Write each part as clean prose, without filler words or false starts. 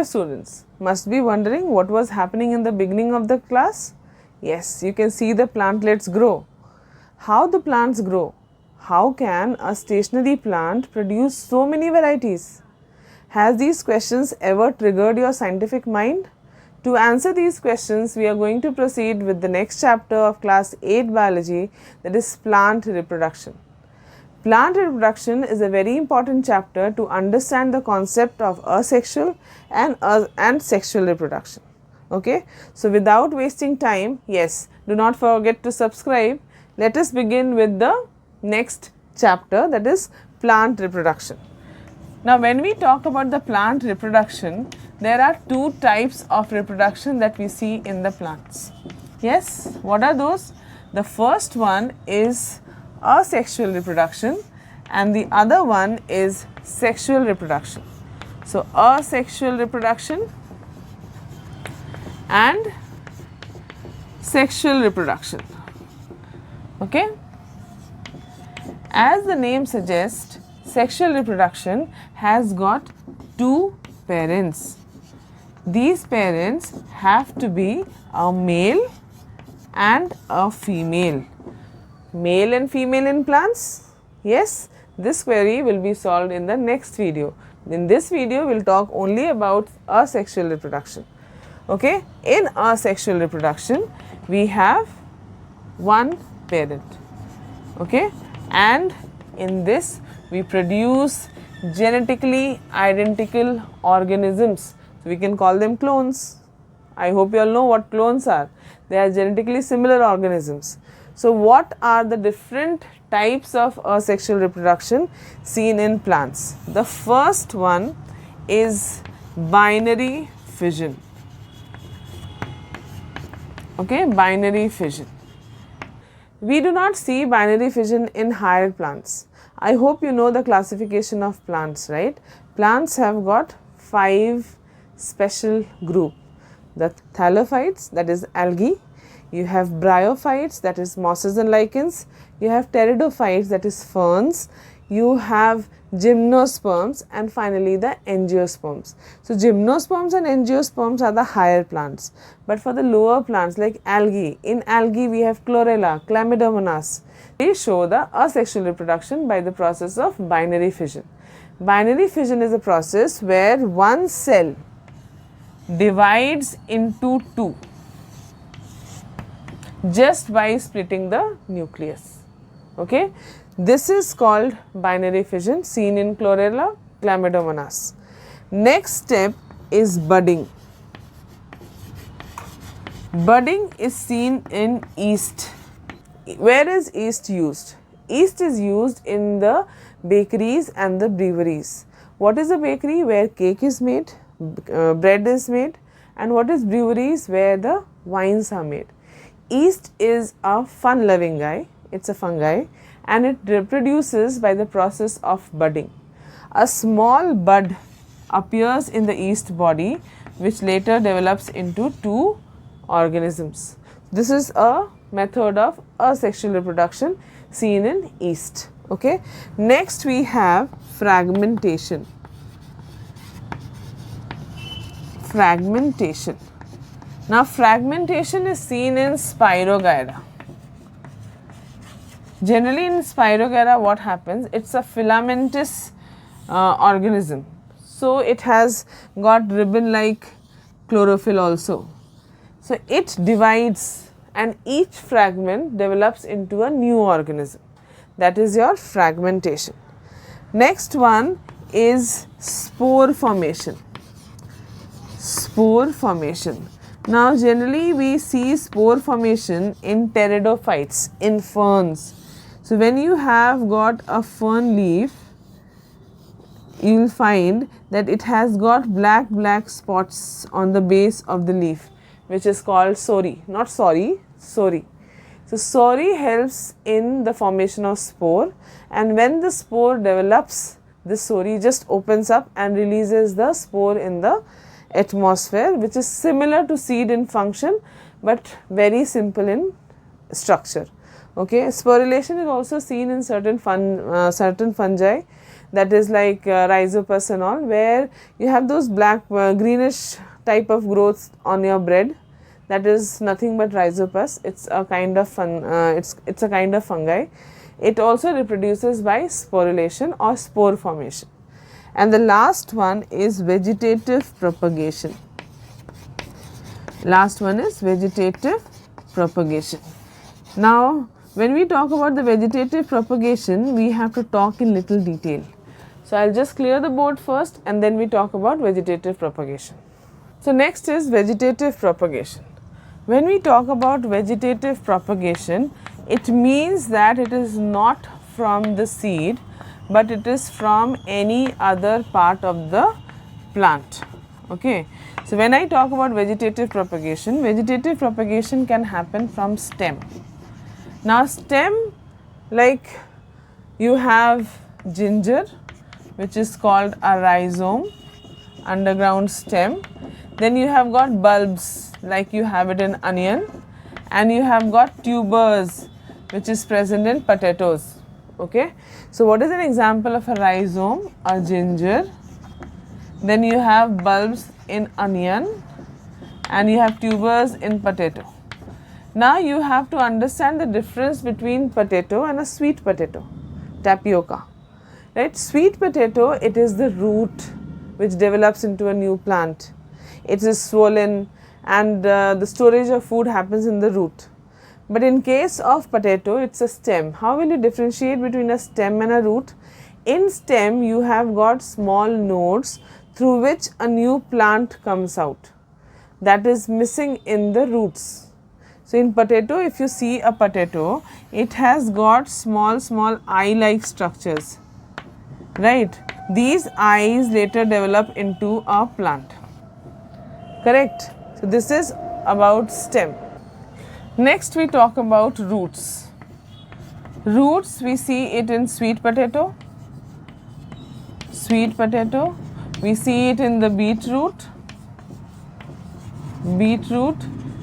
students must be wondering what was happening in the beginning of the class. Yes, you can see the plantlets grow. How the plants grow? How can a stationary plant produce so many varieties? Has these questions ever triggered your scientific mind? To answer these questions, we are going to proceed with the next chapter of class 8 biology, that is plant reproduction. Plant reproduction is a very important chapter to understand the concept of asexual and sexual reproduction. Okay, so without wasting time, yes, do not forget to subscribe. Let us begin with the next chapter, that is plant reproduction. Now, when we talk about the plant reproduction, there are two types of reproduction that we see in the plants. Yes, what are those? The first one is asexual reproduction and the other one is sexual reproduction. So, asexual reproduction and sexual reproduction. Okay. As the name suggests, sexual reproduction has got two parents. These parents have to be a male and a female. Male and female in plants? Yes, this query will be solved in the next video. In this video, we will talk only about asexual reproduction. Okay, in asexual reproduction, we have one parent. Okay, and in this we produce genetically identical organisms. So, we can call them clones. I hope you all know what clones are. They are genetically similar organisms. So, what are the different types of asexual reproduction seen in plants? The first one is binary fission. Okay, binary fission. We do not see binary fission in higher plants. I hope you know the classification of plants, right? Plants have got 5 special group. The thallophytes, that is algae. You have bryophytes, that is mosses and lichens. You have pteridophytes, that is ferns. You have gymnosperms and finally the angiosperms. So, gymnosperms and angiosperms are the higher plants, but for the lower plants like algae, in algae we have chlorella, chlamydomonas. They show the asexual reproduction by the process of binary fission. Binary fission is a process where one cell divides into 2 just by splitting the nucleus. Okay. This is called binary fission seen in chlorella, chlamydomonas. Next step is budding. Budding is seen in yeast. Where is yeast used? Yeast is used in the bakeries and the breweries. What is a bakery? Where cake is made, bread is made, and what is breweries? Where the wines are made. Yeast is a fun-loving guy. It's a fungi and it reproduces by the process of budding. A small bud appears in the yeast body which later develops into 2 organisms. This is a method of asexual reproduction seen in yeast. Okay. Next we have fragmentation. Fragmentation. Now, fragmentation is seen in Spirogyra. Generally in Spirogyra what happens? It's a filamentous organism. So, it has got ribbon like chlorophyll also. So, it divides and each fragment develops into a new organism. That is your fragmentation. Next one is spore formation. Spore formation. Now, generally we see spore formation in pteridophytes, in ferns. So, when you have got a fern leaf, you will find that it has got black spots on the base of the leaf, which is called sori, not sorry, sori. So, sori helps in the formation of spore, and when the spore develops, this sori just opens up and releases the spore in the atmosphere, which is similar to seed in function, but very simple in structure. Okay. Sporulation is also seen in certain fungi. that is like rhizopus and all, where you have those black greenish type of growths on your bread. That is nothing but rhizopus. It's a kind of it's a kind of fungi. It also reproduces by sporulation or spore formation. And the last one is vegetative propagation. Last one is vegetative propagation. Now, when we talk about the vegetative propagation, we have to talk in little detail. So, I will just clear the board first and then we talk about vegetative propagation. So, next is vegetative propagation. When we talk about vegetative propagation, it means that it is not from the seed, but it is from any other part of the plant. Okay. So, when I talk about vegetative propagation can happen from stem. Now, stem, like you have ginger, which is called a rhizome, underground stem. Then you have got bulbs, like you have it in onion, and you have got tubers, which is present in potatoes. Okay. So, what is an example of a rhizome? A ginger. Then you have bulbs in onion and you have tubers in potato. Now, you have to understand the difference between potato and a sweet potato, tapioca. Right? Sweet potato, it is the root which develops into a new plant. It is swollen and the storage of food happens in the root. But in case of potato, it's a stem. How will you differentiate between a stem and a root? In stem, you have got small nodes through which a new plant comes out. That is missing in the roots. So, in potato, if you see a potato, it has got small eye-like structures, right? These eyes later develop into a plant, correct? So, this is about stem. Next, we talk about roots. Roots, we see it in sweet potato, we see it in the beetroot,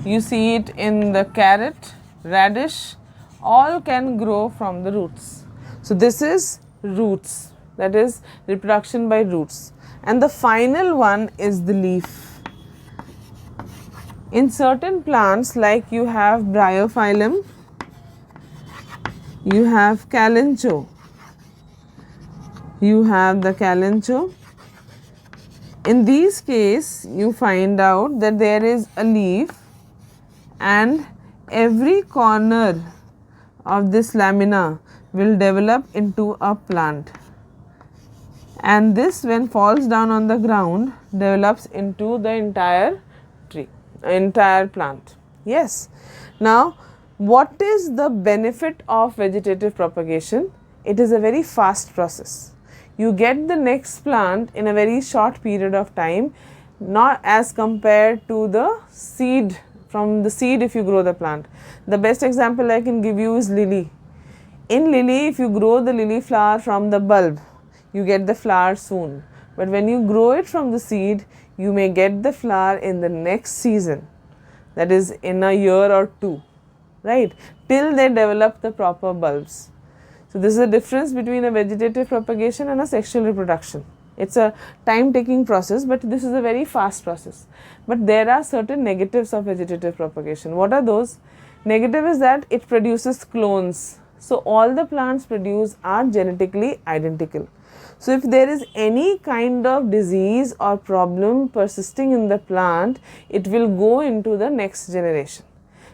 you see it in the carrot, radish, all can grow from the roots. So, this is roots, that is reproduction by roots. And the final one is the leaf. In certain plants, like you have bryophyllum, you have kalanchoe, In these case, you find out that there is a leaf and every corner of this lamina will develop into a plant, and this, when falls down on the ground, develops into the entire plant. Yes. Now, what is the benefit of vegetative propagation? It is a very fast process. You get the next plant in a very short period of time, not as compared to the seed. From the seed, if you grow the plant, the best example I can give you is lily. In lily, if you grow the lily flower from the bulb, you get the flower soon. But when you grow it from the seed, you may get the flower in the next season, that is in a year or two, right, till they develop the proper bulbs. So, this is the difference between a vegetative propagation and a sexual reproduction. It's a time taking process, but this is a very fast process. But there are certain negatives of vegetative propagation. What are those? Negative is that it produces clones. So, all the plants produced are genetically identical. So, if there is any kind of disease or problem persisting in the plant, it will go into the next generation.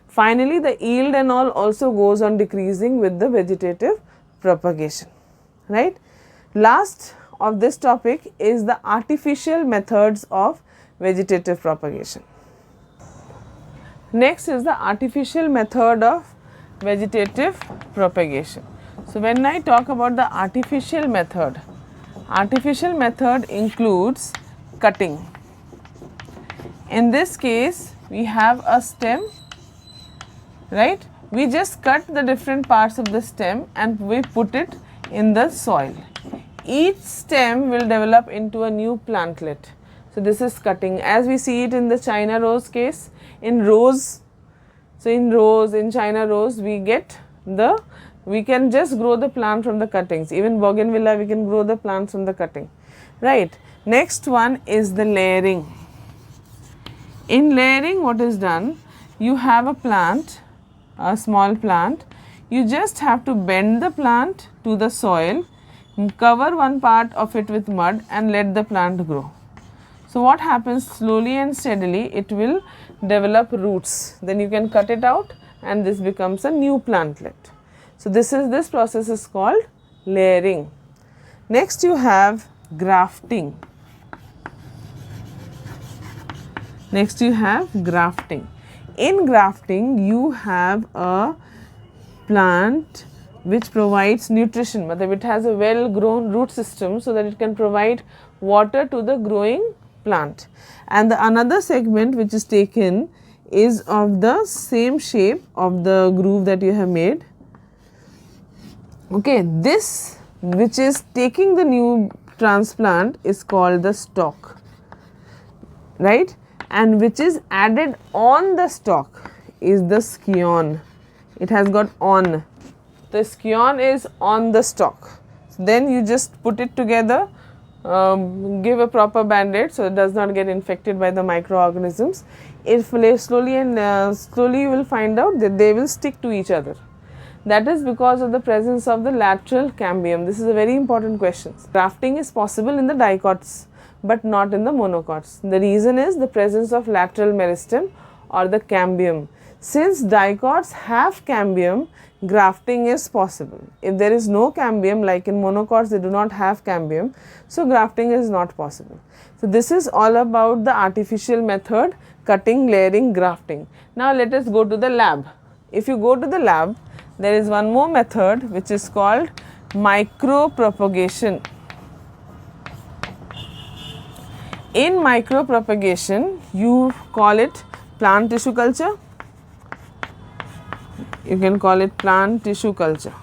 Finally, the yield and all also goes on decreasing with the vegetative propagation, right. Last of this topic is the artificial methods of vegetative propagation. Next is the artificial method of vegetative propagation. So, when I talk about the artificial method includes cutting. In this case, we have a stem, right. We just cut the different parts of the stem and we put it in the soil. Each stem will develop into a new plantlet. So, this is cutting, as we see it in the China rose case. In rose, so in China rose, we get the We can just grow the plant from the cuttings. Even bougainvillea, we can grow the plants from the cutting, right? Next one is the layering. In layering, what is done? You have a plant, a small plant. You just have to bend the plant to the soil, cover one part of it with mud and let the plant grow. So what happens, slowly and steadily it will develop roots. Then you can cut it out and this becomes a new plantlet. So this process is called layering. Next you have grafting. Next you have grafting. In grafting you have a plant which provides nutrition, but it has a well grown root system so that it can provide water to the growing plant. And the another segment which is taken is of the same shape of the groove that you have made. Okay, this which is taking the new transplant is called the stalk, right? And which is added on the stalk is the scion. It has got on. The scion is on the stalk. So then you just put it together, give a proper band-aid so it does not get infected by the microorganisms. It slowly you will find out that they will stick to each other. That is because of the presence of the lateral cambium. This is a very important question. Grafting is possible in the dicots but not in the monocots. The reason is the presence of lateral meristem or the cambium. Since dicots have cambium, grafting is possible. If there is no cambium, like in monocots they do not have cambium, so grafting is not possible. So this is all about the artificial method, cutting, layering, grafting. Now let us go to the lab. If you go to the lab, there is one more method which is called micropropagation. In micropropagation, you call it plant tissue culture. You can call it plant tissue culture.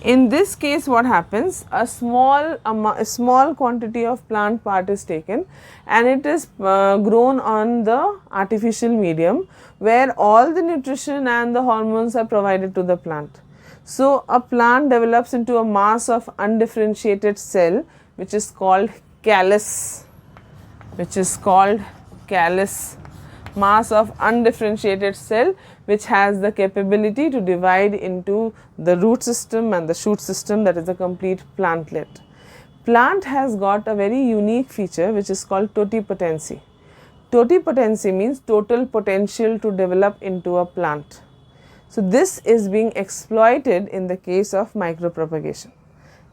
In this case, what happens? A small quantity of plant part is taken and it is grown on the artificial medium where all the nutrition and the hormones are provided to the plant. So a plant develops into a mass of undifferentiated cell which is called callus, mass of undifferentiated cell which has the capability to divide into the root system and the shoot system, that is a complete plantlet. Plant has got a very unique feature which is called totipotency. Totipotency means total potential to develop into a plant. So this is being exploited in the case of micropropagation.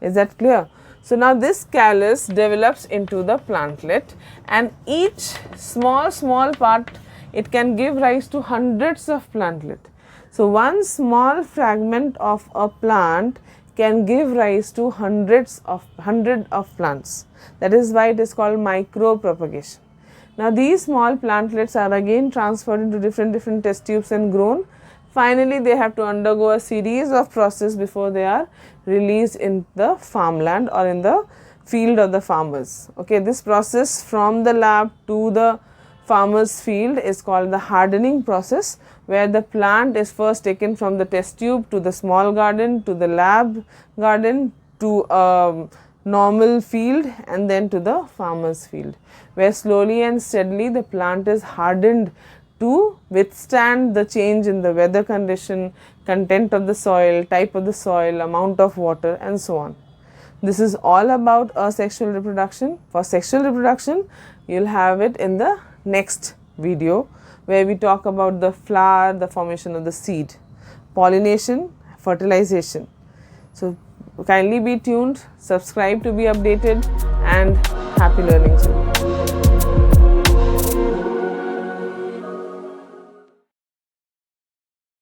Is that clear? So now this callus develops into the plantlet and each small part, it can give rise to hundreds of plantlet. So one small fragment of a plant can give rise to hundred of plants. That is why it is called micropropagation. Now these small plantlets are again transferred into different test tubes and grown. Finally, they have to undergo a series of processes before they are released in the farmland or in the field of the farmers. Okay, this process from the lab to the farmer's field is called the hardening process, where the plant is first taken from the test tube to the small garden, to the lab garden, to a normal field and then to the farmer's field, where slowly and steadily the plant is hardened to withstand the change in the weather condition, content of the soil, type of the soil, amount of water and so on. This is all about asexual reproduction. For sexual reproduction, you will have it in the next video where we talk about the flower, the formation of the seed, pollination, fertilization. So kindly be tuned, subscribe to be updated and happy learning children.